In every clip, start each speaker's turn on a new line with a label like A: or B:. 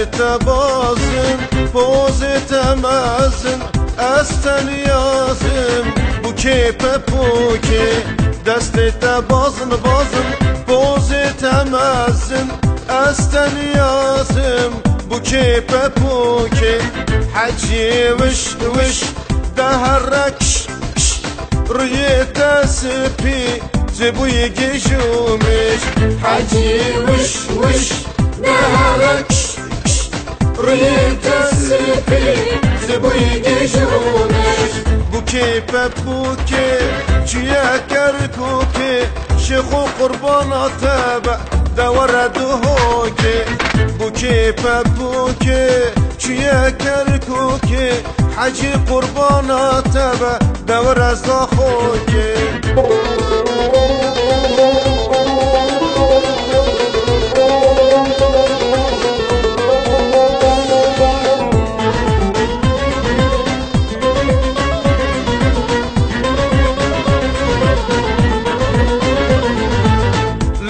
A: بازم پوزت مزن استن یازم بو کیپ پوکی دستت بازن پوزت مزن استن یازم بو کیپ پوکی حجی وش دهرکش روی تسپی زبوی گشومش
B: حجی وش دهرکش روی تسپی زبوی گشومش
A: بوکی پپوکی چیا کرکوکی شیخو قربانات با دور دهوکی بوکی پپوکی چیا کرکوکی حجی قربانات با دور از دهوکی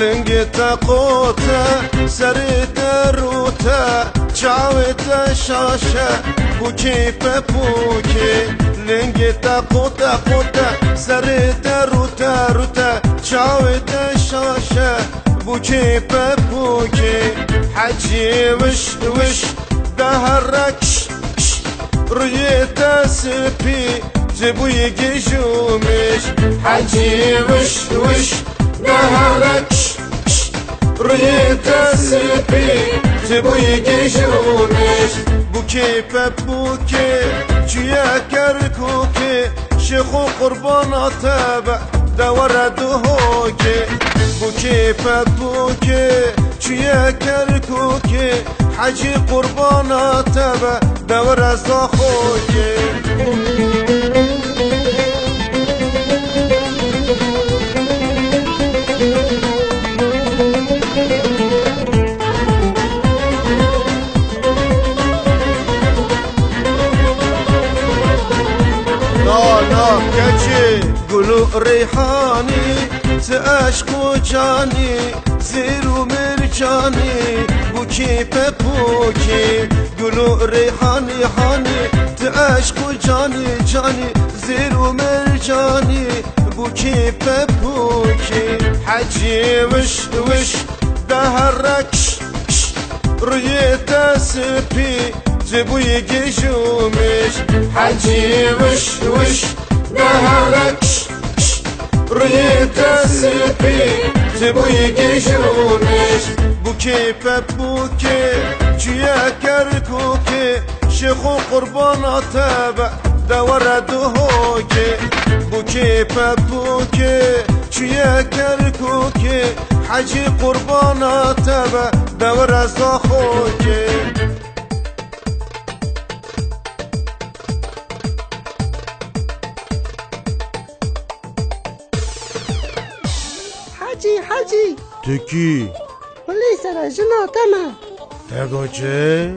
A: لنگتا قوتا سرتا روتا چاوتا شاشا بوکی پپوکی لنگتا قوتا سرتا روتا چاوتا شاشا بوکی پپوکی حجی وش دهرکش روی تسپی زبوی گشومش
B: حجی وش دهرکش روی تسپی زبوی گشومش
A: بوکی پپوکی چیا کرکوکی شیخو قربانات با دور دهوکی بوکی پپوکی چیا کرکوکی حجی قربانات با دور از دهوکی كجي قولوا ريحاني تأشكو جاني زيرو مرجاني بوكي ببوكي قولوا ريحاني حاني تأشكو جاني زيرو مرجاني بوكي ببوكي حجي وش دهركش روی تسپی زبوی گشومش
B: حجی وش دهرکش روی تسپی زبوی گشومش
A: بوکی پپوکی چیا کرکوکی شیخو قربانات با دور دهوکی بوکی پپوکی چیا کرکوکی حجی قربانات با دور از دهوکی
C: حاجی
A: تکی
C: ولی سر جنا تمام
A: تگو چه؟